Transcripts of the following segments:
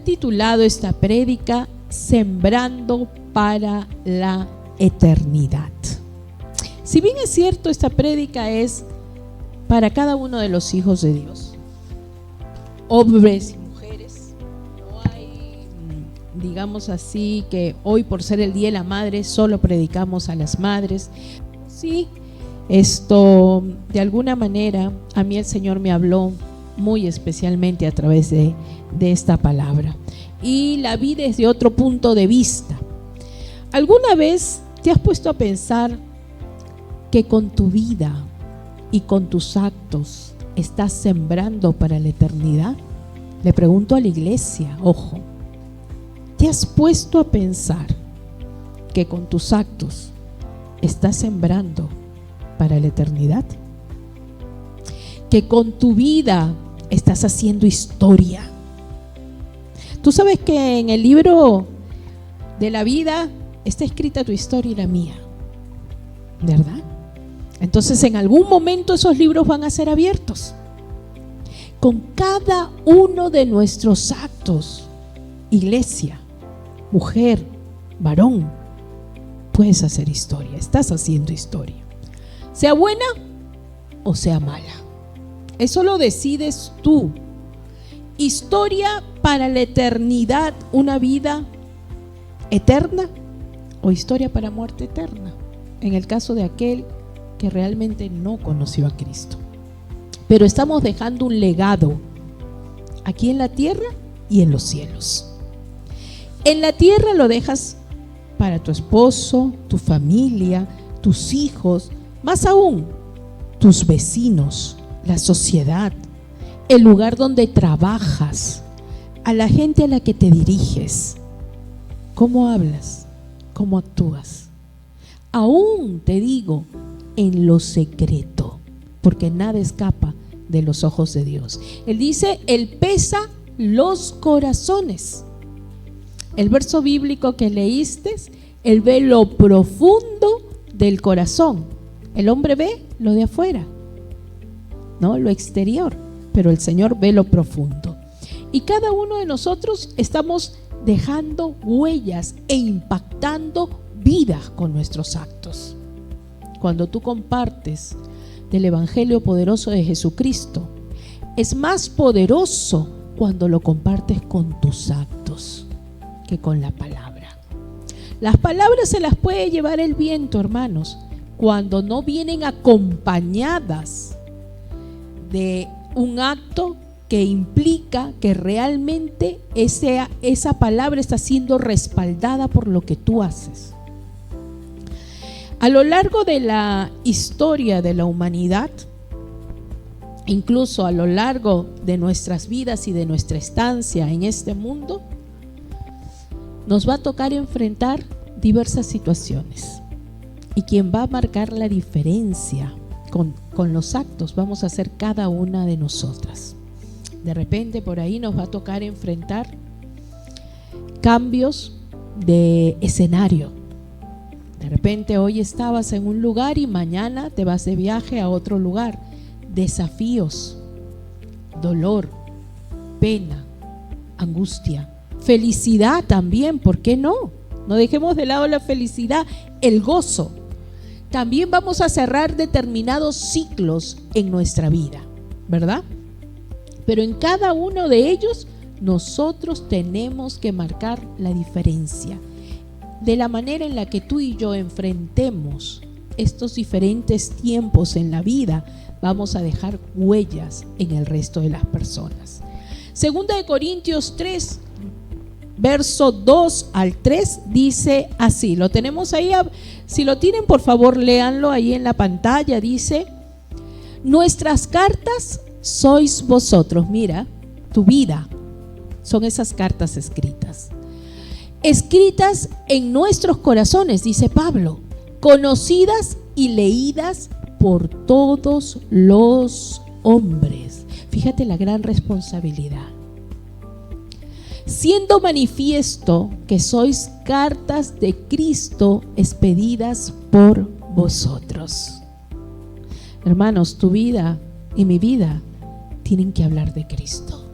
titulado esta prédica Sembrando para la eternidad. Si bien es cierto, esta prédica es para cada uno de los hijos de Dios, hombres y mujeres. No hay, digamos así, que hoy por ser el Día de la Madre solo predicamos a las madres. Sí, esto de alguna manera a mí el Señor me habló muy especialmente a través de esta palabra y la vi desde otro punto de vista. ¿Alguna vez te has puesto a pensar que con tu vida y con tus actos estás sembrando para la eternidad? Le pregunto a la iglesia, ojo, ¿te has puesto a pensar que con tus actos estás sembrando para la eternidad? Que con tu vida estás haciendo historia. Tú sabes que en el libro de la vida está escrita tu historia y la mía, ¿verdad? Entonces en algún momento esos libros van a ser abiertos. Con cada uno de nuestros actos, iglesia, mujer, varón, puedes hacer historia, estás haciendo historia, sea buena o sea mala. Eso lo decides tú. Historia para la eternidad, una vida eterna, o historia para muerte eterna, en el caso de aquel que realmente no conoció a Cristo. Pero estamos dejando un legado aquí en la tierra y en los cielos. En la tierra lo dejas para tu esposo, tu familia, tus hijos, más aún tus vecinos, la sociedad, el lugar donde trabajas, a la gente a la que te diriges. ¿Cómo hablas? ¿Cómo actúas? Aún te digo, en lo secreto, porque nada escapa de los ojos de Dios. Él dice, Él pesa los corazones. El verso bíblico que leíste, Él ve lo profundo del corazón. El hombre ve lo de afuera, ¿no? Lo exterior, pero el Señor ve lo profundo. Y cada uno de nosotros estamos dejando huellas e impactando vidas con nuestros actos. Cuando tú compartes del evangelio poderoso de Jesucristo, es más poderoso cuando lo compartes con tus actos que con la palabra. Las palabras se las puede llevar el viento, hermanos, cuando no vienen acompañadas de un acto que implica que realmente esa palabra está siendo respaldada por lo que tú haces. A lo largo de la historia de la humanidad, incluso a lo largo de nuestras vidas y de nuestra estancia en este mundo, nos va a tocar enfrentar diversas situaciones. Y quien va a marcar la diferencia con los actos vamos a ser cada una de nosotras. De repente por ahí nos va a tocar enfrentar cambios de escenario. De repente hoy estabas en un lugar y mañana te vas de viaje a otro lugar. Desafíos, dolor, pena, angustia, felicidad también, ¿por qué no? No dejemos de lado la felicidad, el gozo. También vamos a cerrar determinados ciclos en nuestra vida, ¿verdad? Pero en cada uno de ellos nosotros tenemos que marcar la diferencia. De la manera en la que tú y yo enfrentemos estos diferentes tiempos en la vida, vamos a dejar huellas en el resto de las personas. Segunda de Corintios 3, verso 2 al 3 dice así, lo tenemos ahí, si lo tienen por favor léanlo ahí en la pantalla. Dice: nuestras cartas sois vosotros. Mira, tu vida son esas cartas escritas en nuestros corazones, dice Pablo, conocidas y leídas por todos los hombres. Fíjate la gran responsabilidad. Siendo manifiesto que sois cartas de Cristo expedidas por vosotros. Hermanos, tu vida y mi vida tienen que hablar de Cristo.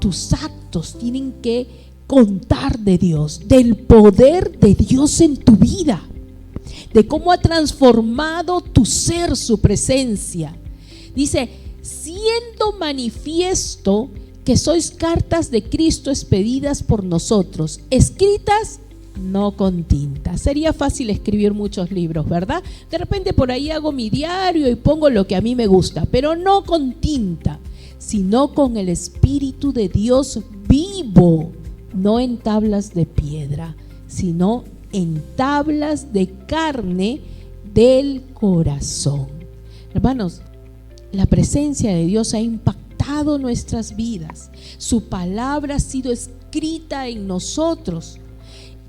tus actos tienen que contar de Dios, del poder de Dios en tu vida, de cómo ha transformado tu ser su presencia. Dice, siendo manifiesto que sois cartas de Cristo expedidas por nosotros, escritas no con tinta. Sería fácil escribir muchos libros, ¿verdad? De repente por ahí hago mi diario y pongo lo que a mí me gusta, pero no con tinta, sino con el Espíritu de Dios vivo, no en tablas de piedra, sino en tablas de carne del corazón. Hermanos, la presencia de Dios ha impactado nuestras vidas. Su palabra ha sido escrita en nosotros,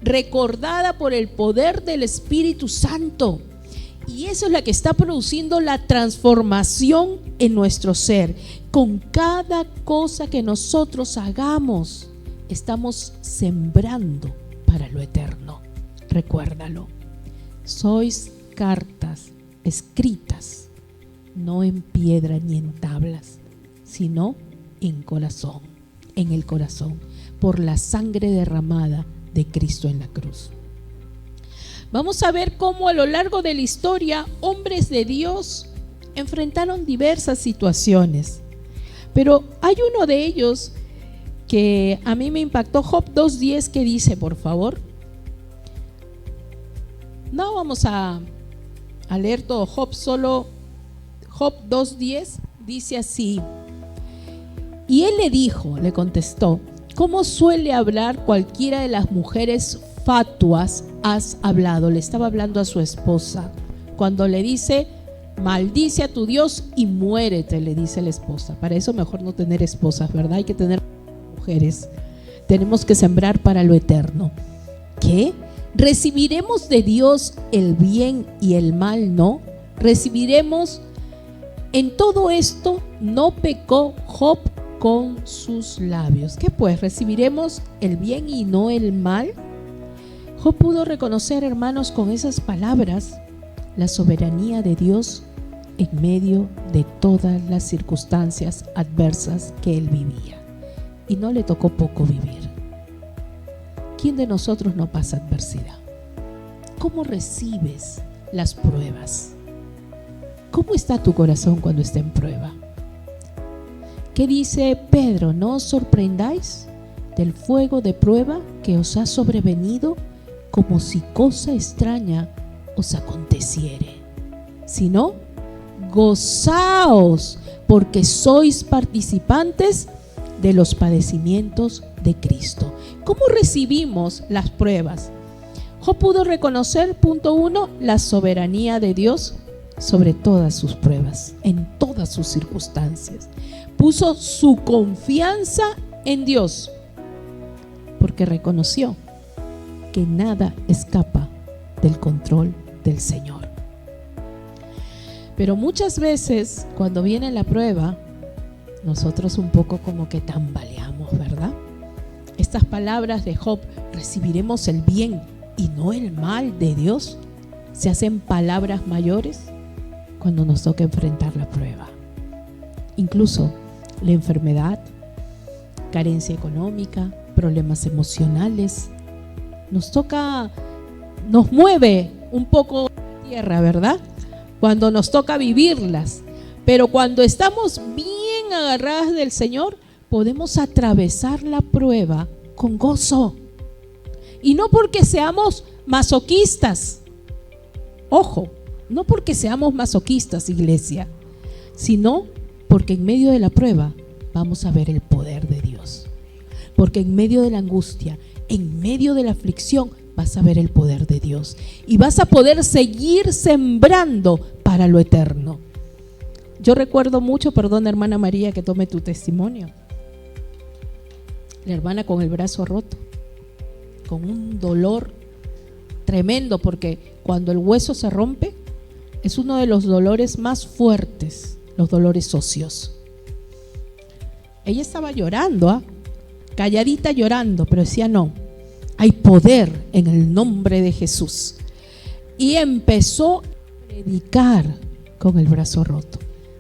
recordada por el poder del Espíritu Santo, y eso es la que está produciendo la transformación en nuestro ser. Con cada cosa que nosotros hagamos, estamos sembrando para lo eterno. Recuérdalo, sois cartas escritas, no en piedra ni en tablas, sino en corazón, en el corazón, por la sangre derramada de Cristo en la cruz. Vamos a ver cómo a lo largo de la historia hombres de Dios enfrentaron diversas situaciones, pero hay uno de ellos que a mí me impactó. Job 2:10, que dice, por favor. No vamos a leer todo Job, solo Job 2:10 dice así: y él le dijo, le contestó, ¿cómo suele hablar cualquiera de las mujeres fatuas has hablado? Le estaba hablando a su esposa cuando le dice, maldice a tu Dios y muérete, le dice la esposa. Para eso mejor no tener esposas, ¿verdad? Hay que tener mujeres. Tenemos que sembrar para lo eterno. ¿Qué? ¿Recibiremos de Dios el bien y el mal no? ¿Recibiremos? En todo esto no pecó Job con sus labios. ¿Qué pues? ¿Recibiremos el bien y no el mal? Job pudo reconocer, hermanos, con esas palabras la soberanía de Dios en medio de todas las circunstancias adversas que él vivía. Y no le tocó poco vivir. ¿Quién de nosotros no pasa adversidad? ¿Cómo recibes las pruebas? ¿Cómo está tu corazón cuando está en prueba? ¿Qué dice Pedro? No os sorprendáis del fuego de prueba que os ha sobrevenido, como si cosa extraña os aconteciere, sino gozaos, porque sois participantes de los padecimientos de Cristo. ¿Cómo recibimos las pruebas? Job pudo reconocer, punto 1, la soberanía de Dios sobre todas sus pruebas, en todas sus circunstancias. Puso su confianza en Dios, porque reconoció que nada escapa del control del Señor. Pero muchas veces cuando viene la prueba, nosotros un poco como que tambaleamos, ¿verdad? Estas palabras de Job, recibiremos el bien y no el mal de Dios, se hacen palabras mayores cuando nos toca enfrentar la prueba. Incluso la enfermedad, carencia económica, problemas emocionales, nos mueve un poco la tierra, ¿verdad? Cuando nos toca vivirlas. Pero cuando estamos bien agarradas del Señor, podemos atravesar la prueba con gozo. Y no porque seamos masoquistas. Ojo, no porque seamos masoquistas, iglesia, sino porque en medio de la prueba vamos a ver el poder de Dios. Porque en medio de la angustia, en medio de la aflicción, vas a ver el poder de Dios. Y vas a poder seguir sembrando para lo eterno. Yo recuerdo mucho, perdón, hermana María, que tome tu testimonio. La hermana con el brazo roto, con un dolor tremendo, porque cuando el hueso se rompe, es uno de los dolores más fuertes, los dolores óseos. Ella estaba llorando, calladita llorando, pero decía no, hay poder en el nombre de Jesús. Y empezó a predicar con el brazo roto.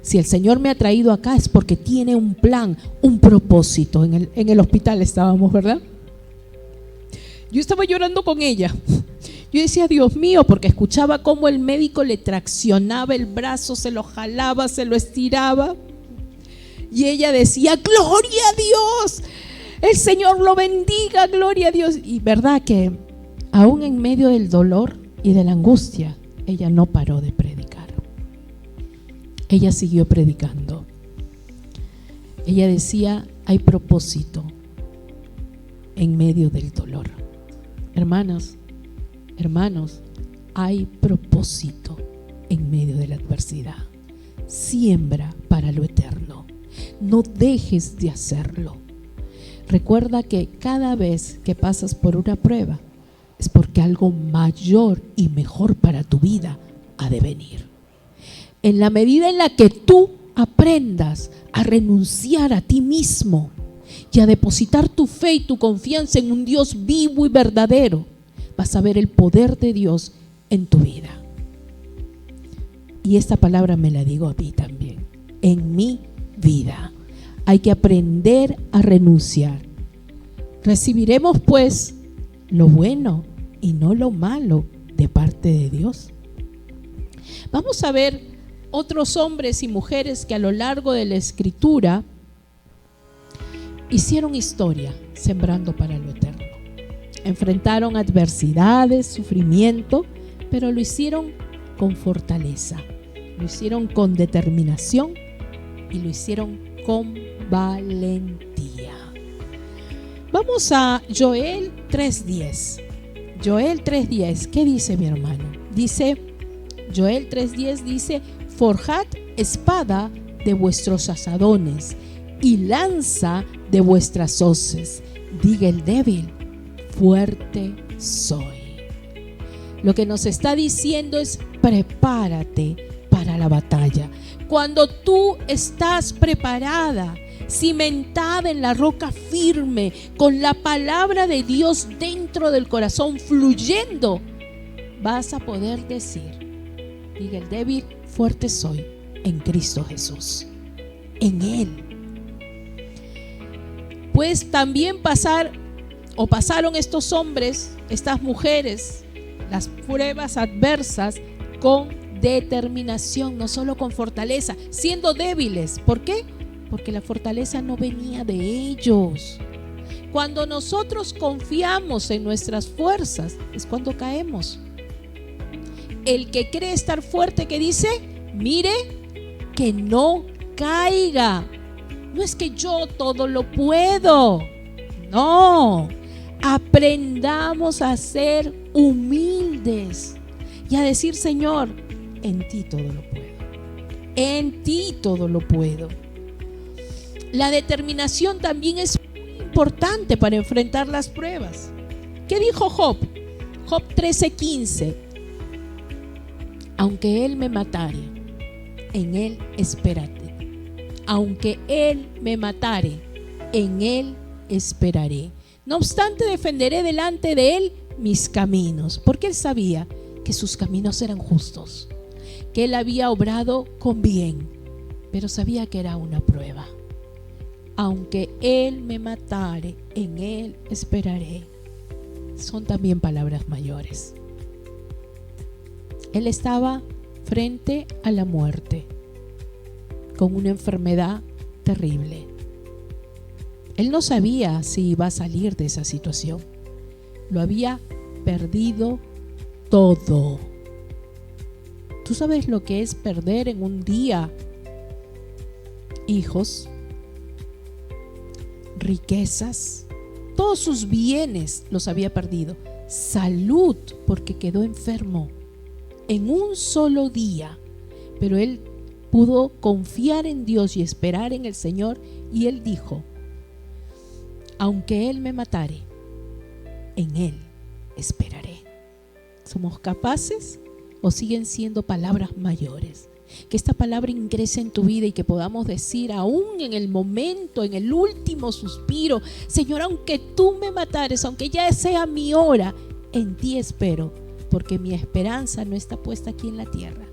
Si el Señor me ha traído acá es porque tiene un plan, un propósito. En el hospital estábamos, ¿verdad? Yo estaba llorando con ella. Yo decía, Dios mío, porque escuchaba cómo el médico le traccionaba el brazo, se lo jalaba, se lo estiraba. Y ella decía, gloria a Dios, el Señor lo bendiga, gloria a Dios. Y verdad que aún en medio del dolor y de la angustia, ella no paró de predicar. Ella siguió predicando. Ella decía, hay propósito en medio del dolor. Hermanos, hay propósito en medio de la adversidad. Siembra para lo eterno. No dejes de hacerlo. Recuerda que cada vez que pasas por una prueba es porque algo mayor y mejor para tu vida ha de venir. En la medida en la que tú aprendas a renunciar a ti mismo y a depositar tu fe y tu confianza en un Dios vivo y verdadero, vas a ver el poder de Dios en tu vida. Y esta palabra me la digo a mí también, en mi vida. Hay que aprender a renunciar. Recibiremos pues lo bueno y no lo malo de parte de Dios. Vamos a ver otros hombres y mujeres que a lo largo de la Escritura hicieron historia sembrando para lo eterno. Enfrentaron adversidades, sufrimiento, pero lo hicieron con fortaleza, lo hicieron con determinación y lo hicieron con valentía. Vamos a Joel 3:10. Joel 3:10, ¿qué dice mi hermano? Dice, Joel 3:10 dice, forjad espada de vuestros asadones y lanza de vuestras hoces. Diga el débil, fuerte soy. Lo que nos está diciendo es prepárate para la batalla. Cuando tú estás preparada, cimentada en la roca firme, con la palabra de Dios dentro del corazón fluyendo, vas a poder decir, diga el débil, fuerte soy en Cristo Jesús, en Él. Pues también pasaron estos hombres, estas mujeres, las pruebas adversas con determinación, no solo con fortaleza, siendo débiles. ¿Por qué? Porque la fortaleza no venía de ellos. Cuando nosotros confiamos en nuestras fuerzas es cuando caemos. El que cree estar fuerte, que dice, mire que no caiga. No es que yo todo lo puedo. No, aprendamos a ser humildes y a decir, Señor, en ti todo lo puedo. En ti todo lo puedo. La determinación también es muy importante para enfrentar las pruebas. ¿Qué dijo Job? Job 13:15. Aunque él me matare, en él espérate. Aunque él me matare, en él esperaré. No obstante, defenderé delante de él mis caminos, porque él sabía que sus caminos eran justos, que él había obrado con bien, pero sabía que era una prueba. Aunque él me matare, en él esperaré. Son también palabras mayores. Él estaba frente a la muerte, con una enfermedad terrible. Él no sabía si iba a salir de esa situación. Lo había perdido todo. ¿Tú sabes lo que es perder en un día hijos, riquezas? Todos sus bienes los había perdido. Salud, porque quedó enfermo en un solo día. Pero él pudo confiar en Dios y esperar en el Señor, y él dijo, aunque él me matare, en él esperaré. ¿Somos capaces o siguen siendo palabras mayores? Que esta palabra ingrese en tu vida y que podamos decir aún en el momento, en el último suspiro, Señor, aunque tú me matares, aunque ya sea mi hora, en ti espero, porque mi esperanza no está puesta aquí en la tierra,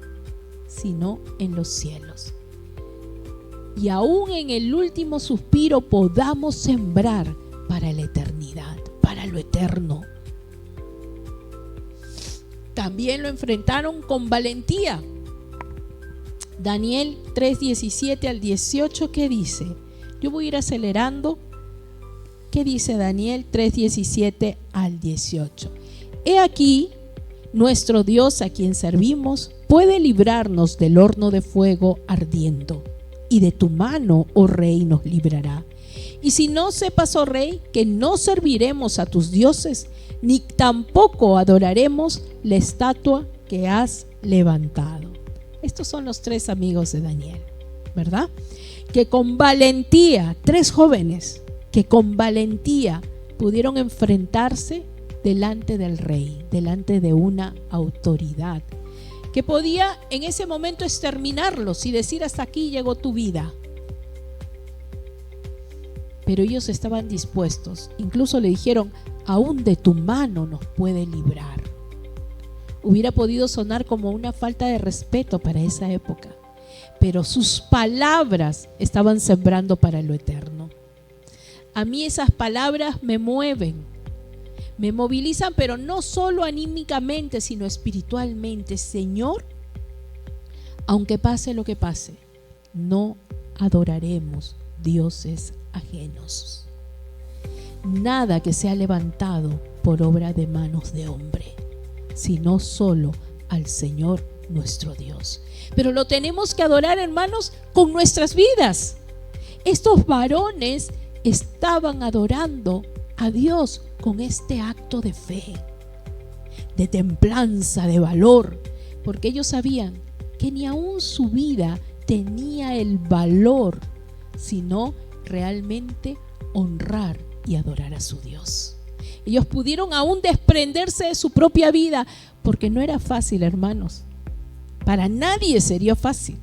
sino en los cielos. y aún en el último suspiro podamos sembrar para la eternidad, para lo eterno. También lo enfrentaron con valentía. Daniel 3:17 al 18, ¿qué dice? Yo voy a ir acelerando. ¿Qué dice Daniel 3:17 al 18? He aquí, nuestro Dios a quien servimos puede librarnos del horno de fuego ardiendo, y de tu mano, oh rey, nos librará. Y si no sepas, oh rey, que no serviremos a tus dioses, ni tampoco adoraremos la estatua que has levantado. Estos son los tres amigos de Daniel, ¿verdad? Que con valentía, tres jóvenes que con valentía pudieron enfrentarse delante del rey, delante de una autoridad que podía en ese momento exterminarlos y decir: hasta aquí llegó tu vida. Pero ellos estaban dispuestos, incluso le dijeron: aún de tu mano nos puede librar. Hubiera podido sonar como una falta de respeto para esa época, pero sus palabras estaban sembrando para lo eterno. A mí esas palabras me mueven, me movilizan, pero no solo anímicamente, sino espiritualmente. Señor, aunque pase lo que pase, no adoraremos dioses ajenos. Nada que sea levantado por obra de manos de hombre, sino solo al Señor nuestro Dios. Pero lo tenemos que adorar, hermanos, con nuestras vidas. Estos varones estaban adorando a Dios con este acto de fe, de templanza, de valor, porque ellos sabían que ni aún su vida tenía el valor, sino realmente honrar y adorar a su Dios. Ellos pudieron aún desprenderse de su propia vida, porque no era fácil, hermanos. Para nadie sería fácil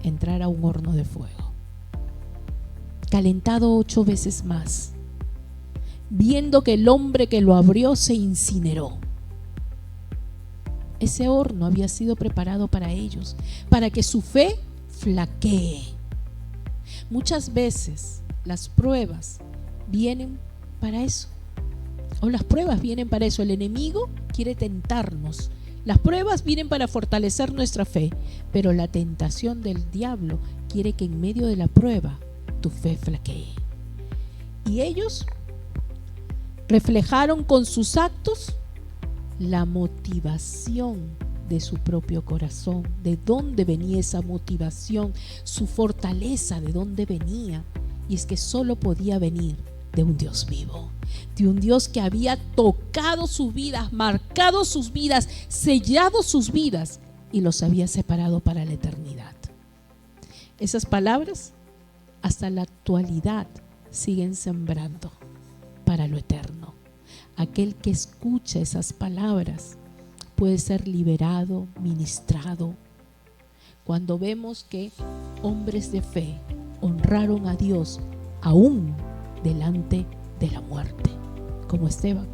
entrar a un horno de fuego, calentado 8 veces más, viendo que el hombre que lo abrió se incineró. Ese horno había sido preparado para ellos, para que su fe flaquee. Muchas veces las pruebas vienen para eso, o las pruebas vienen para eso. El enemigo quiere tentarnos. Las pruebas vienen para fortalecer nuestra fe, pero la tentación del diablo quiere que en medio de la prueba tu fe flaquee. Y ellos reflejaron con sus actos la motivación de su propio corazón, de dónde venía esa motivación, su fortaleza, de dónde venía. Y es que solo podía venir de un Dios vivo, de un Dios que había tocado sus vidas, marcado sus vidas, sellado sus vidas y los había separado para la eternidad. Esas palabras hasta la actualidad siguen sembrando para lo eterno. Aquel que escucha esas palabras puede ser liberado, ministrado. Cuando vemos que hombres de fe honraron a Dios aún delante de la muerte, como Esteban: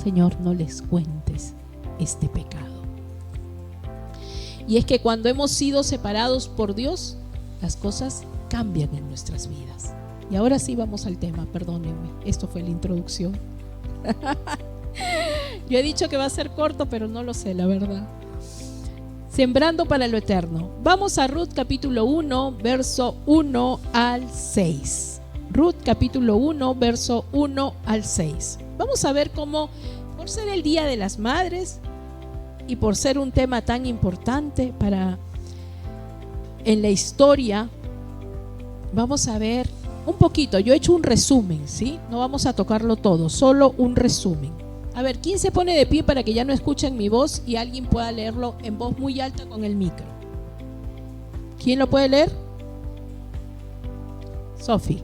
Señor, no les cuentes este pecado. Y es que cuando hemos sido separados por Dios, las cosas cambian en nuestras vidas. Y ahora sí vamos al tema, perdónenme, esto fue la introducción. Yo he dicho que va a ser corto, pero no lo sé, la verdad. Sembrando para lo eterno. Vamos a Ruth capítulo 1, verso 1 al 6. Ruth capítulo 1, verso 1 al 6. Vamos a ver cómo, por ser el Día de las Madres y por ser un tema tan importante en la historia, vamos a ver un poquito. Yo he hecho un resumen, ¿sí? No vamos a tocarlo todo, solo un resumen. A ver, ¿quién se pone de pie para que ya no escuchen mi voz y alguien pueda leerlo en voz muy alta con el micro? ¿Quién lo puede leer? Sofi.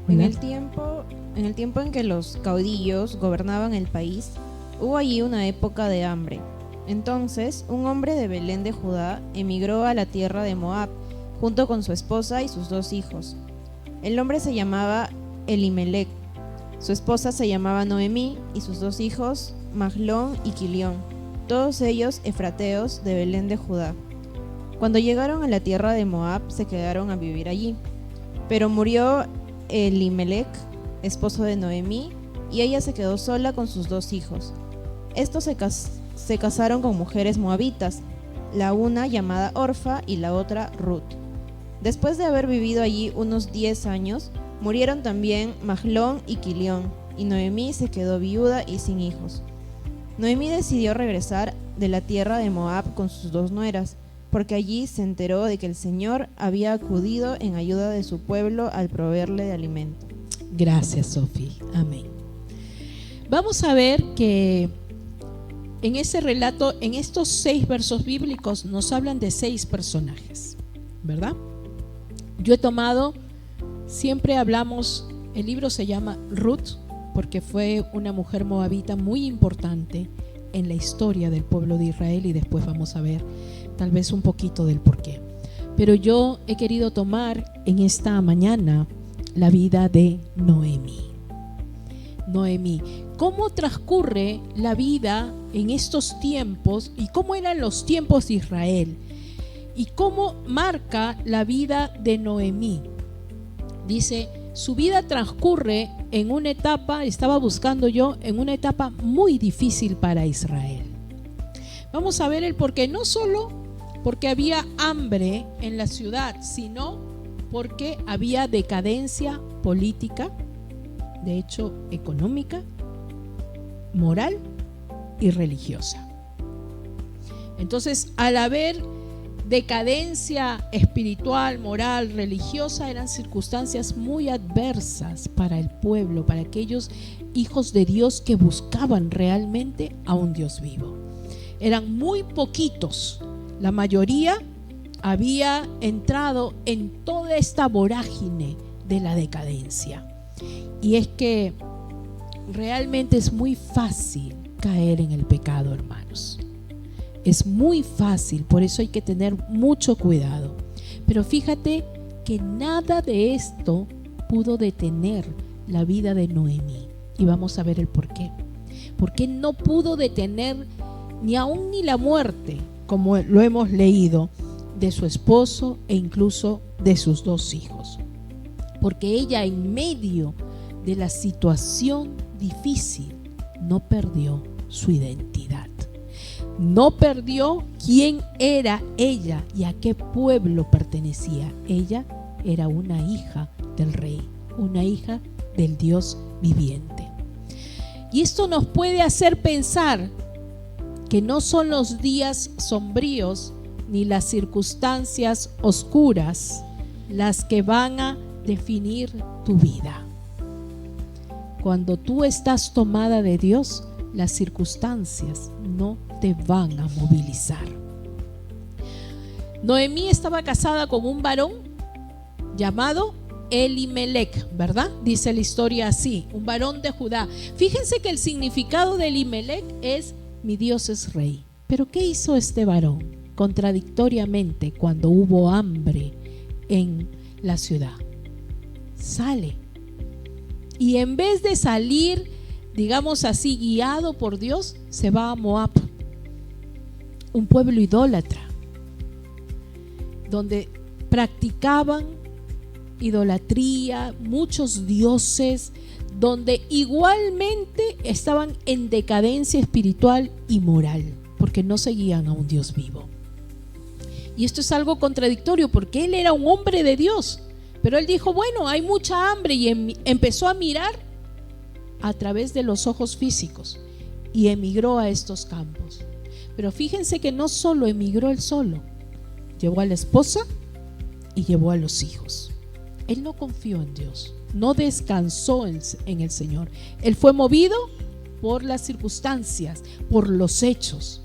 En el tiempo en que los caudillos gobernaban el país, hubo allí una época de hambre. Entonces, un hombre de Belén de Judá emigró a la tierra de Moab, junto con su esposa y sus 2 hijos. El hombre se llamaba Elimelec. Su esposa se llamaba Noemí y sus 2 hijos, Mahlón y Quilión, todos ellos efrateos de Belén de Judá. Cuando llegaron a la tierra de Moab, se quedaron a vivir allí. Pero murió Elimelec, esposo de Noemí, y ella se quedó sola con sus 2 hijos. Estos se casaron con mujeres moabitas, la una llamada Orfa y la otra Ruth. Después de haber vivido allí unos 10 años, murieron también Mahlón y Quilión, y Noemí se quedó viuda y sin hijos. Noemí decidió regresar de la tierra de Moab con sus 2 nueras, porque allí se enteró de que el Señor había acudido en ayuda de su pueblo al proveerle de alimento. Gracias, Sofía. Amén. Vamos a ver que en ese relato, en estos 6 versos bíblicos, nos hablan de 6 personajes, ¿verdad? Yo he tomado, siempre hablamos, el libro se llama Ruth, porque fue una mujer moabita muy importante en la historia del pueblo de Israel, y después vamos a ver tal vez un poquito del porqué. Pero yo he querido tomar en esta mañana la vida de Noemí. Noemí, ¿cómo transcurre la vida en estos tiempos y cómo eran los tiempos de Israel? ¿Y cómo marca la vida de Noemí? Dice, su vida transcurre en una etapa, estaba buscando yo, en una etapa muy difícil para Israel. Vamos a ver el porqué, no solo porque había hambre en la ciudad, sino porque había decadencia política, de hecho económica, moral y religiosa. Entonces, al haber decadencia espiritual, moral, religiosa, eran circunstancias muy adversas para el pueblo, para aquellos hijos de Dios que buscaban realmente a un Dios vivo. Eran muy poquitos, la mayoría había entrado en toda esta vorágine de la decadencia. Y es que realmente es muy fácil caer en el pecado, hermanos. Es muy fácil, por eso hay que tener mucho cuidado. Pero fíjate que nada de esto pudo detener la vida de Noemí. Y vamos a ver el por qué. Porque no pudo detener ni aún ni la muerte, como lo hemos leído, de su esposo e incluso de sus 2 hijos. Porque ella, en medio de la situación difícil, no perdió su identidad. No perdió quién era ella y a qué pueblo pertenecía. Ella era una hija del rey, una hija del Dios viviente. Y esto nos puede hacer pensar que no son los días sombríos ni las circunstancias oscuras las que van a definir tu vida. Cuando tú estás tomada de Dios, las circunstancias no te van a movilizar. Noemí estaba casada con un varón llamado Elimelec, ¿verdad? Dice la historia así, un varón de Judá. Fíjense que el significado de Elimelec es: mi Dios es rey. Pero ¿qué hizo este varón? Contradictoriamente, cuando hubo hambre en la ciudad, sale. Y en vez de salir, digamos así, guiado por Dios, se va a Moab, un pueblo idólatra, donde practicaban idolatría, muchos dioses, donde igualmente estaban en decadencia espiritual y moral, porque no seguían a un Dios vivo. Y esto es algo contradictorio, porque él era un hombre de Dios, pero él dijo, bueno, hay mucha hambre, y empezó a mirar a través de los ojos físicos y emigró a estos campos. Pero fíjense que no solo emigró él solo, llevó a la esposa y llevó a los hijos. Él no confió en Dios, no descansó en el Señor. Él fue movido por las circunstancias, por los hechos.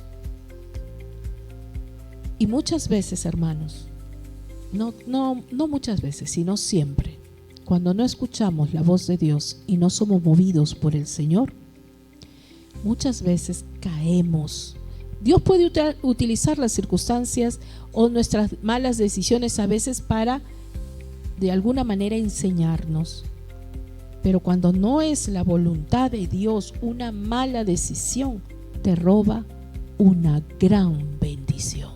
Y muchas veces, hermanos, no muchas veces, sino siempre, cuando no escuchamos la voz de Dios y no somos movidos por el Señor, muchas veces caemos. Dios puede utilizar las circunstancias o nuestras malas decisiones a veces para, de alguna manera, enseñarnos. Pero cuando no es la voluntad de Dios, una mala decisión te roba una gran bendición.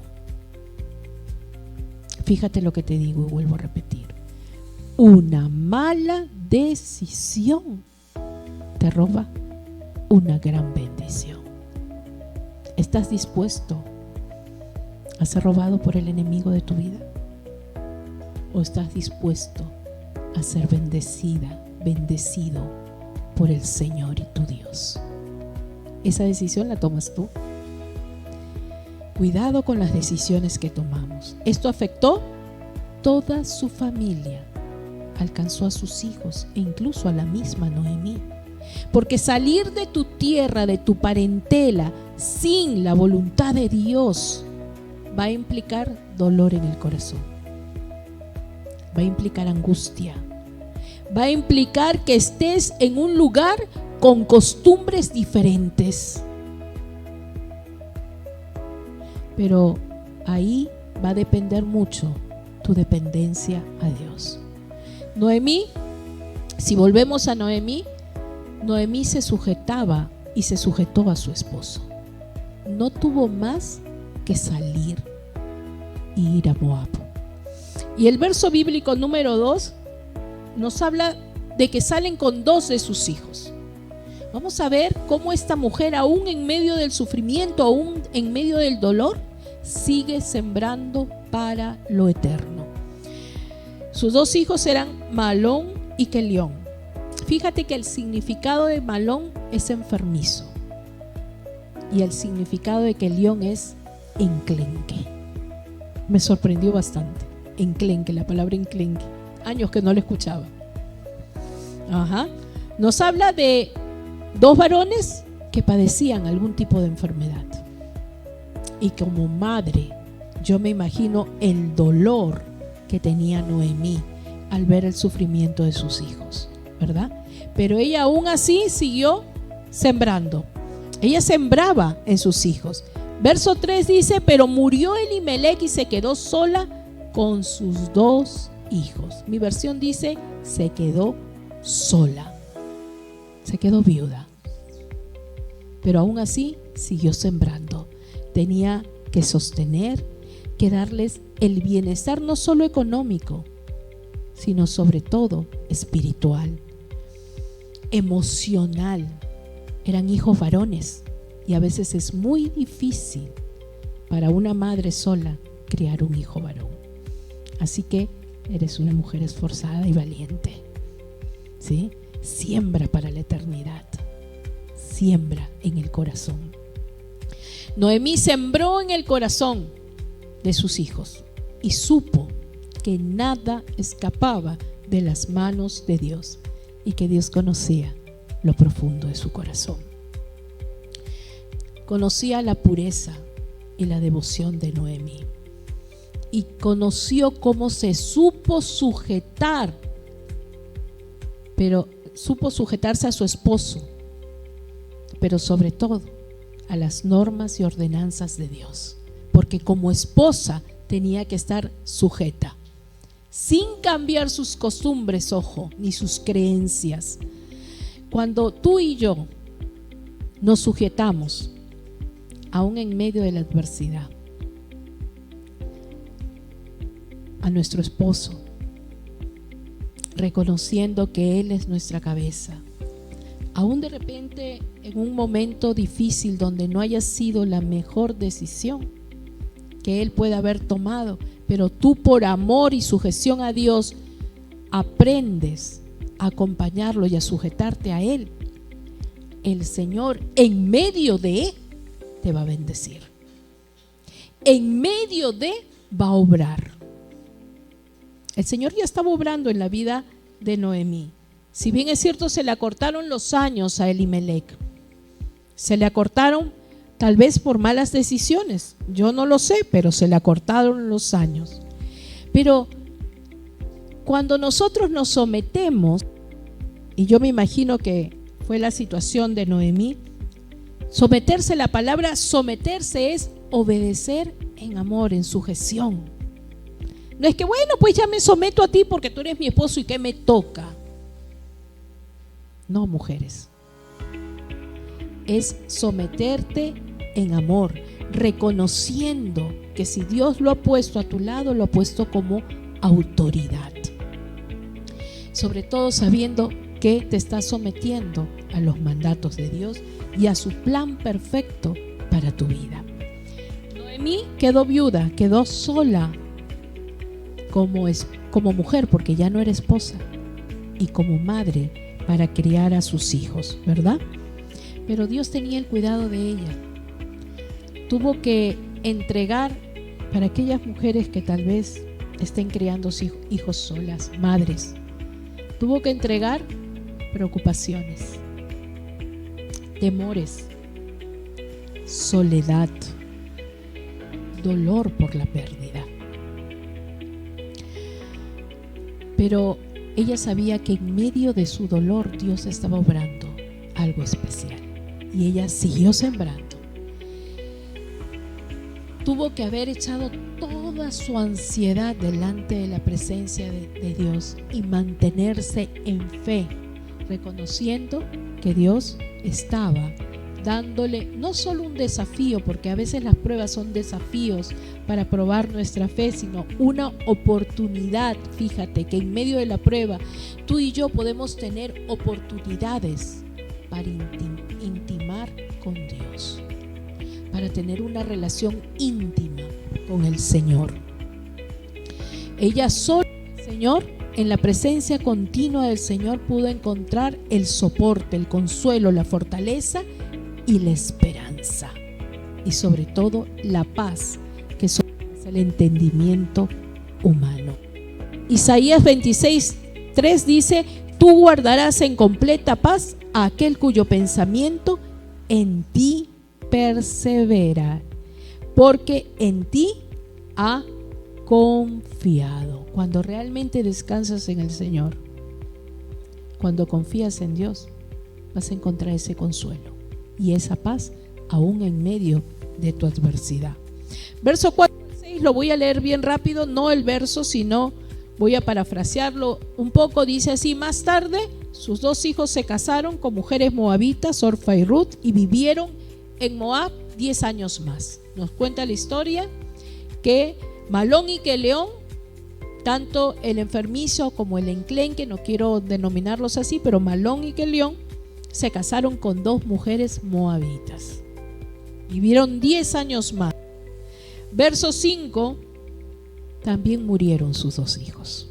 Fíjate lo que te digo y vuelvo a repetir. Una mala decisión te roba una gran bendición. ¿Estás dispuesto a ser robado por el enemigo de tu vida? ¿O estás dispuesto a ser bendecido por el Señor y tu Dios? Esa decisión la tomas tú. Cuidado con las decisiones que tomamos. Esto afectó toda su familia, alcanzó a sus hijos e incluso a la misma Noemí. Porque salir de tu tierra, de tu parentela, sin la voluntad de Dios, va a implicar dolor en el corazón, va a implicar angustia, va a implicar que estés en un lugar con costumbres diferentes. Pero ahí va a depender mucho tu dependencia a Dios. Noemí, si volvemos a Noemí, Noemí se sujetaba y se sujetó a su esposo. No tuvo más que salir y ir a Moab. Y el verso bíblico número 2 nos habla de que salen con 2 de sus hijos. Vamos a ver cómo esta mujer, aún en medio del sufrimiento, aún en medio del dolor, sigue sembrando para lo eterno. Sus 2 hijos eran Mahlón y Kelión. Fíjate que el significado de Mahlón es enfermizo y el significado de Kelión es enclenque. Me sorprendió bastante. Enclenque, la palabra enclenque. Años que no la escuchaba. Nos habla de 2 varones que padecían algún tipo de enfermedad. Y como madre, yo me imagino el dolor que tenía Noemí al ver el sufrimiento de sus hijos, ¿verdad? Pero ella aún así siguió sembrando. Ella sembraba en sus hijos. Verso 3 dice: pero murió Elimelech y se quedó sola con sus 2 hijos. Mi versión dice: se quedó sola. Se quedó viuda. Pero aún así siguió sembrando. Tenía que sostener, que darles el bienestar no solo económico, sino sobre todo espiritual, emocional. Eran hijos varones y a veces es muy difícil para una madre sola criar un hijo varón. Así que eres una mujer esforzada y valiente, ¿sí? Siembra para la eternidad, siembra en el corazón. Noemí sembró en el corazón de sus hijos y supo que nada escapaba de las manos de Dios y que Dios conocía lo profundo de su corazón. Conocía la pureza y la devoción de Noemí y conoció cómo se supo sujetar, pero supo sujetarse a su esposo, pero sobre todo a las normas y ordenanzas de Dios, porque como esposa tenía que estar sujeta, sin cambiar sus costumbres, ojo, ni sus creencias. Cuando tú y yo nos sujetamos, aún en medio de la adversidad, a nuestro esposo, reconociendo que Él es nuestra cabeza, aún de repente en un momento difícil donde no haya sido la mejor decisión que Él pueda haber tomado, pero tú por amor y sujeción a Dios aprendes a acompañarlo y a sujetarte a Él, el Señor en medio de te va a bendecir, en medio de va a obrar. El Señor ya estaba obrando en la vida de Noemí. Si bien es cierto, se le acortaron los años a Elimelech, se le acortaron tal vez por malas decisiones, yo no lo sé, pero se le acortaron los años. Pero cuando nosotros nos sometemos, y yo me imagino que fue la situación de Noemí, someterse, la palabra someterse es obedecer en amor, en sujeción. No es que bueno, pues ya me someto a ti porque tú eres mi esposo y que me toca. No, mujeres. Es someterte en amor, reconociendo que si Dios lo ha puesto a tu lado, lo ha puesto como autoridad. Sobre todo sabiendo que te estás sometiendo a los mandatos de Dios y a su plan perfecto para tu vida. Noemí quedó viuda, quedó sola como mujer, porque ya no era esposa, y como madre para criar a sus hijos, ¿verdad? Pero Dios tenía el cuidado de ella. Tuvo que entregar, para aquellas mujeres que tal vez estén criando hijos solas, madres, tuvo que entregar preocupaciones, temores, soledad, dolor por la pérdida. Pero ella sabía que en medio de su dolor Dios estaba obrando algo especial, y ella siguió sembrando. Tuvo que haber echado toda su ansiedad delante de la presencia de Dios y mantenerse en fe, reconociendo que Dios estaba dándole no solo un desafío, porque a veces las pruebas son desafíos para probar nuestra fe, sino una oportunidad. Fíjate que en medio de la prueba tú y yo podemos tener oportunidades para intimar con Dios, para tener una relación íntima con el Señor. Ella sola, Señor, en la presencia continua del Señor, pudo encontrar el soporte, el consuelo, la fortaleza y la esperanza, y sobre todo la paz que sobrepasa el entendimiento humano. Isaías 26:3 dice: tú guardarás en completa paz a aquel cuyo pensamiento en ti persevera, porque en ti ha confiado. Cuando realmente descansas en el Señor, cuando confías en Dios, vas a encontrar ese consuelo y esa paz aún en medio de tu adversidad. Verso 4 al 6 lo voy a leer bien rápido, no el verso, sino voy a parafrasearlo un poco. Dice así: más tarde sus dos hijos se casaron con mujeres moabitas, Orfa y Ruth, y vivieron en Moab 10 años más. Nos cuenta la historia que Mahlón y Keleón, tanto el enfermizo como el enclenque, no quiero denominarlos así, pero Mahlón y Keleón se casaron con dos mujeres moabitas. Vivieron 10 años más. Verso 5, también murieron sus dos hijos.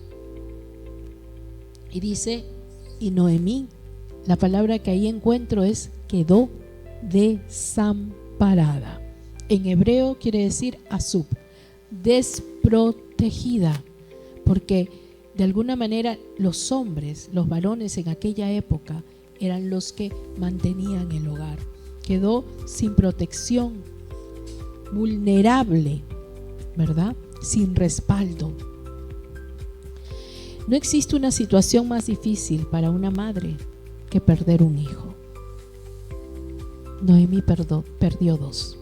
Y dice, y Noemí, la palabra que ahí encuentro es quedó desamparada. En hebreo quiere decir asub, desprotegida, porque de alguna manera los hombres, los varones en aquella época eran los que mantenían el hogar. Quedó sin protección, vulnerable, ¿verdad? Sin respaldo. No existe una situación más difícil para una madre que perder un hijo. Noemí perdió dos,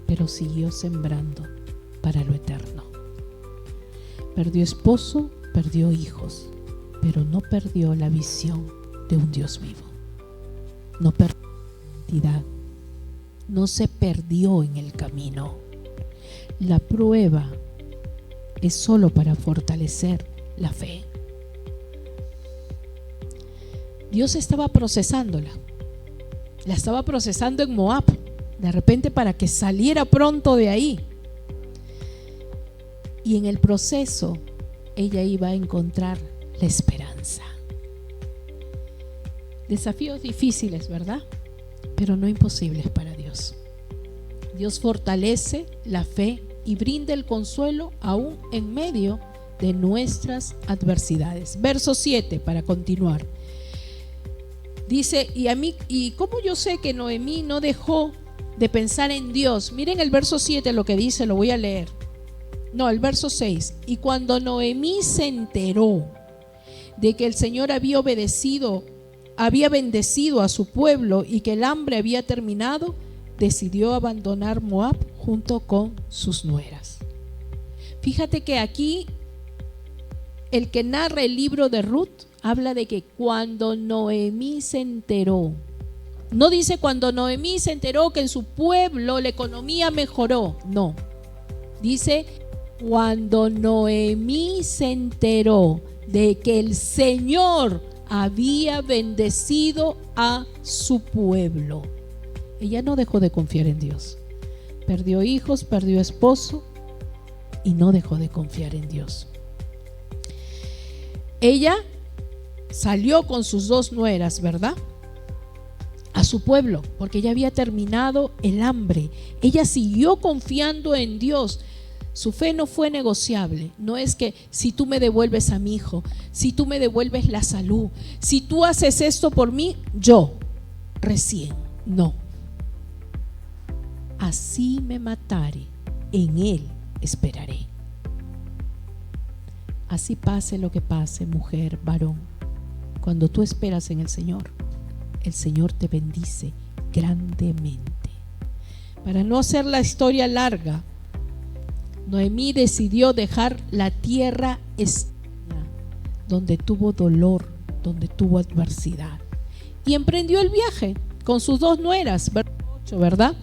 pero siguió sembrando para lo eterno. Perdió esposo, perdió hijos, pero no perdió la visión de un Dios vivo. No perdió la identidad, no se perdió en el camino. La prueba es solo para fortalecer la fe. Dios estaba procesándola. La estaba procesando en Moab, de repente para que saliera pronto de ahí. Y en el proceso ella iba a encontrar la esperanza. Desafíos difíciles, ¿verdad? Pero no imposibles para Dios. Dios fortalece la fe y brinda el consuelo aún en medio de nuestras adversidades. Verso 7 para continuar. Dice, y cómo yo sé que Noemí no dejó de pensar en Dios. Miren el verso 7 lo que dice, lo voy a leer. No, el verso 6. Y cuando Noemí se enteró de que el Señor había bendecido a su pueblo y que el hambre había terminado, decidió abandonar Moab junto con sus nueras. Fíjate que aquí el que narra el libro de Ruth habla de que cuando Noemí se enteró, no dice cuando Noemí se enteró que en su pueblo la economía mejoró, no, dice cuando Noemí se enteró de que el Señor había bendecido a su pueblo. Ella no dejó de confiar en Dios. Perdió hijos, perdió esposo y no dejó de confiar en Dios. Ella salió con sus 2 nueras, ¿verdad?, a su pueblo, porque ya había terminado el hambre. Ella siguió confiando en Dios. Su fe no fue negociable. No es que si tú me devuelves a mi hijo, si tú me devuelves la salud, si tú haces esto por mí, yo recién. No. Así me matare, en él esperaré. Así pase lo que pase, mujer, varón, cuando tú esperas en el Señor te bendice grandemente. Para no hacer la historia larga, Noemí decidió dejar la tierra extraña, donde tuvo dolor, donde tuvo adversidad, y emprendió el viaje con sus 2 nueras, verso 8, ¿verdad?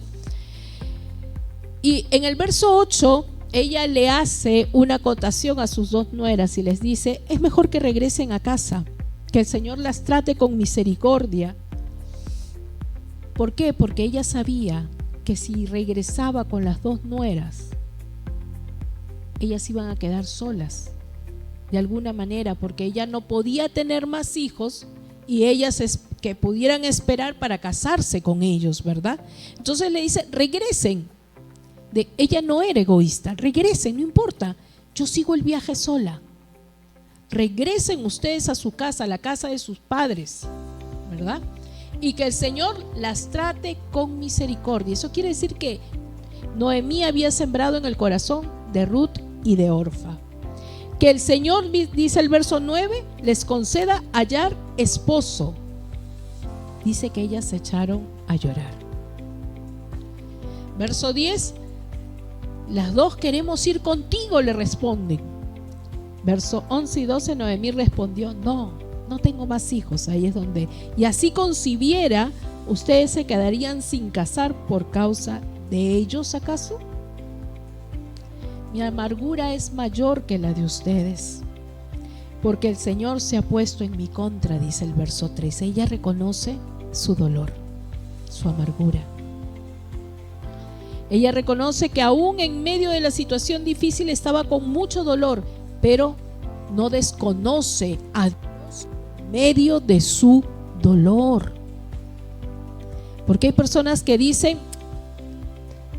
Y en el verso 8 ella le hace una acotación a sus 2 nueras y les dice: es mejor que regresen a casa, que el Señor las trate con misericordia. ¿Por qué? Porque ella sabía que si regresaba con las 2 nueras, ellas iban a quedar solas de alguna manera, porque ella no podía tener más hijos y ellas que pudieran esperar para casarse con ellos, ¿verdad? Entonces le dice: regresen. Ella no era egoísta. Regresen, no importa, yo sigo el viaje sola. Regresen ustedes a su casa, a la casa de sus padres, ¿verdad? Y que el Señor las trate con misericordia. Eso quiere decir que Noemí había sembrado en el corazón de Ruth y de Orfa que el Señor, dice el verso 9, les conceda hallar esposo. Dice que ellas se echaron a llorar. Verso 10, las 2 queremos ir contigo, le responden. Verso 11 y 12, Noemí respondió: no tengo más hijos. Ahí es donde, y así concibiera, ustedes se quedarían sin casar por causa de ellos, ¿acaso? Mi amargura es mayor que la de ustedes, porque el Señor se ha puesto en mi contra, dice el verso 13. Ella reconoce su dolor, su amargura. Ella reconoce que aún en medio de la situación difícil estaba con mucho dolor, pero no desconoce a Dios en medio de su dolor. Porque hay personas que dicen: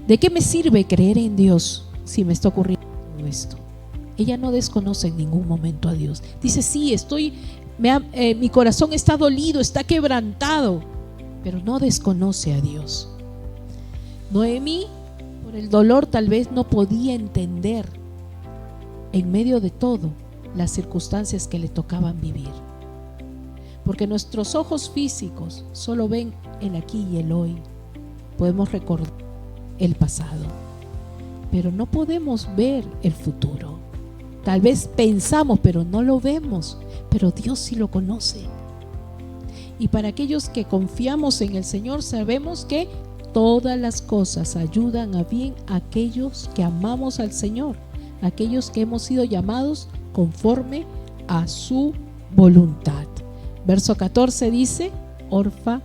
¿de qué me sirve creer en Dios si me está ocurriendo todo esto? Ella no desconoce en ningún momento a Dios. Dice: sí, mi corazón está dolido, está quebrantado, pero no desconoce a Dios. Noemí, por el dolor, tal vez no podía entender en medio de todo las circunstancias que le tocaban vivir, porque nuestros ojos físicos solo ven el aquí y el hoy. Podemos recordar el pasado, pero no podemos ver el futuro. Tal vez pensamos, pero no lo vemos, pero Dios sí lo conoce. Y para aquellos que confiamos en el Señor, sabemos que todas las cosas ayudan a bien a aquellos que amamos al Señor, aquellos que hemos sido llamados conforme a su voluntad. Verso 14 dice: Orfa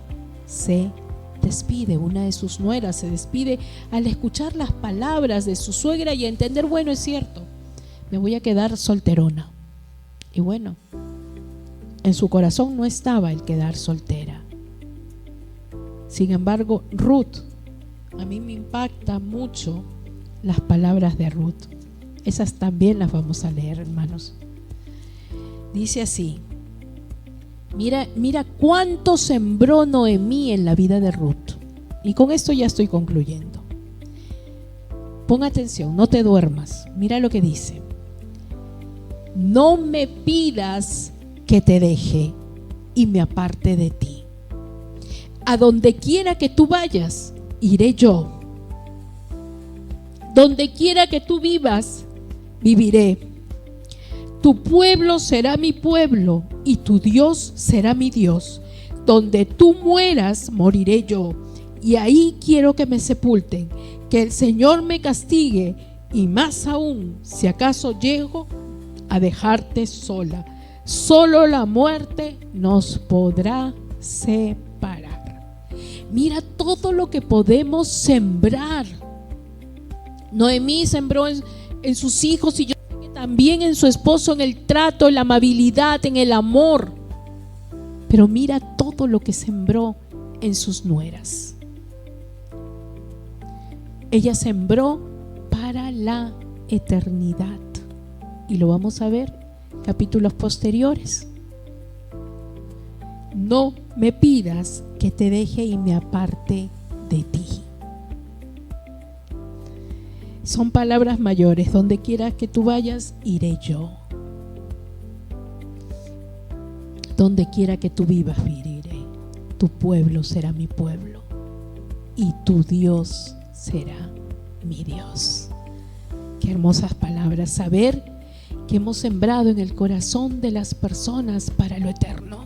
se despide, una de sus nueras se despide al escuchar las palabras de su suegra y entender: bueno, es cierto, me voy a quedar solterona. Y bueno, en su corazón no estaba el quedar soltera. Sin embargo, Ruth, a mí me impacta mucho las palabras de Ruth. Esas también las vamos a leer, hermanos. Dice así: mira cuánto sembró Noemí en la vida de Ruth. Y con esto ya estoy concluyendo. Pon atención, no te duermas. Mira lo que dice: no me pidas que te deje y me aparte de ti. A donde quiera que tú vayas, iré yo. Donde quiera que tú vivas, viviré. Tu pueblo será mi pueblo y tu Dios será mi Dios. Donde tú mueras, moriré yo, y ahí quiero que me sepulten. Que el Señor me castigue, y más aún, si acaso llego a dejarte sola. Solo la muerte nos podrá separar. Mira todo lo que podemos sembrar. Noemí sembró en sus hijos, y yo sé que también en su esposo, en el trato, en la amabilidad, en el amor. Pero mira todo lo que sembró en sus nueras. Ella sembró para la eternidad. Y lo vamos a ver en capítulos posteriores. No me pidas que te deje y me aparte de ti. Son palabras mayores. Donde quiera que tú vayas, iré yo. Donde quiera que tú vivas, viviré. Tu pueblo será mi pueblo, y tu Dios será mi Dios. Qué hermosas palabras. Saber que hemos sembrado en el corazón de las personas para lo eterno.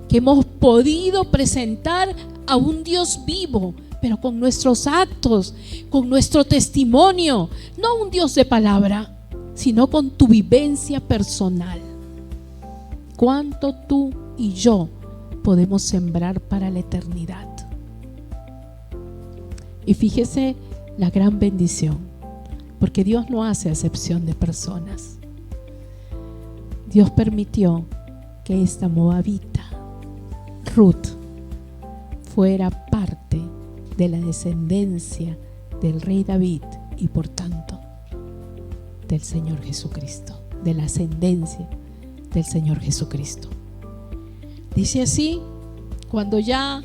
Que hemos podido presentar a un Dios vivo, pero con nuestros actos, con nuestro testimonio. No un Dios de palabra, sino con tu vivencia personal. ¿Cuánto tú y yo podemos sembrar para la eternidad? Y fíjese la gran bendición, porque Dios no hace acepción de personas. Dios permitió que esta moabita, Ruth, fuera parte de la descendencia del rey David y por tanto del Señor Jesucristo, de la ascendencia del Señor Jesucristo. Dice así: cuando ya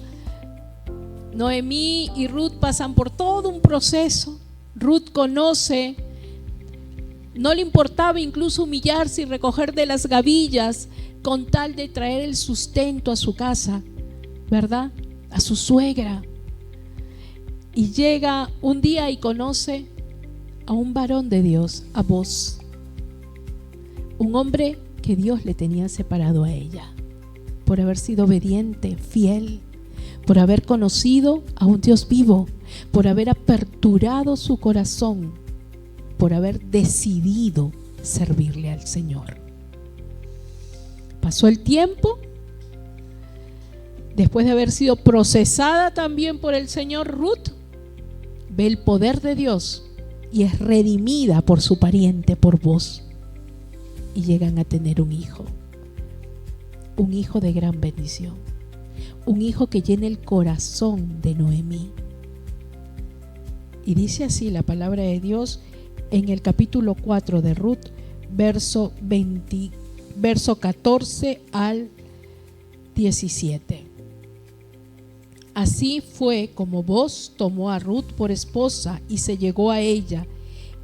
Noemí y Ruth pasan por todo un proceso, Ruth conoce, no le importaba incluso humillarse y recoger de las gavillas con tal de traer el sustento a su casa, ¿verdad? A su suegra. Y llega un día y conoce a un varón de Dios, a Boz, un hombre que Dios le tenía separado a ella, por haber sido obediente, fiel, por haber conocido a un Dios vivo, por haber aperturado su corazón, por haber decidido servirle al Señor. Pasó el tiempo, después de haber sido procesada también por el Señor, Ruth ve el poder de Dios y es redimida por su pariente, por Boz. Y llegan a tener un hijo de gran bendición, un hijo que llena el corazón de Noemí. Y dice así la palabra de Dios en el capítulo 4 de Ruth, verso 14 al 17. Así fue como Boz tomó a Ruth por esposa y se llegó a ella.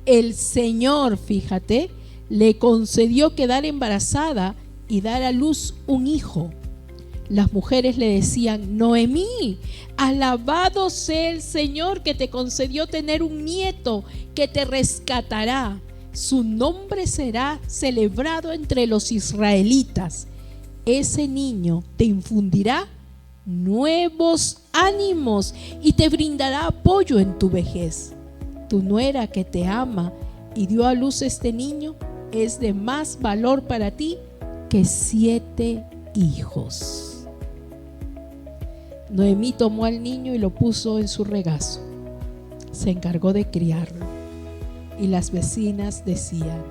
El Señor, fíjate, le concedió quedar embarazada y dar a luz un hijo. Las mujeres le decían: Noemí, alabado sea el Señor que te concedió tener un nieto que te rescatará. Su nombre será celebrado entre los israelitas. Ese niño te infundirá nuevos ánimos y te brindará apoyo en tu vejez. Tu nuera, que te ama y dio a luz este niño, es de más valor para ti que 7 hijos. Noemí tomó al niño y lo puso en su regazo. Se encargó de criarlo. Y las vecinas decían: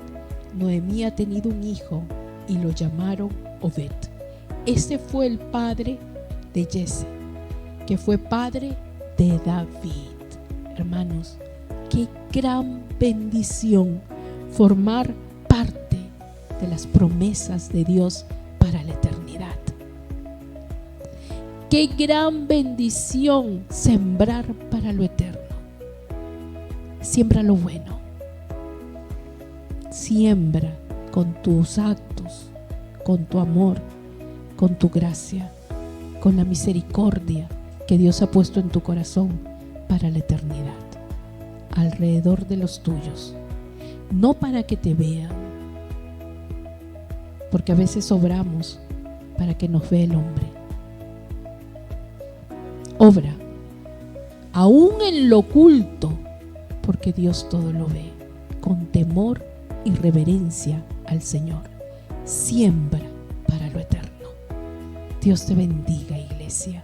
Noemí ha tenido un hijo, y lo llamaron Obed. Este fue el padre de Jesse, que fue padre de David. Hermanos, qué gran bendición formar parte de las promesas de Dios para la eternidad. Qué gran bendición sembrar para lo eterno. Siembra lo bueno. Siembra con tus actos, con tu amor, con tu gracia, con la misericordia que Dios ha puesto en tu corazón para la eternidad, alrededor de los tuyos. No para que te vean, porque a veces obramos para que nos vea el hombre. Obra, aún en lo oculto, porque Dios todo lo ve, con temor y reverencia al Señor. Siembra para lo eterno. Dios te bendiga, iglesia.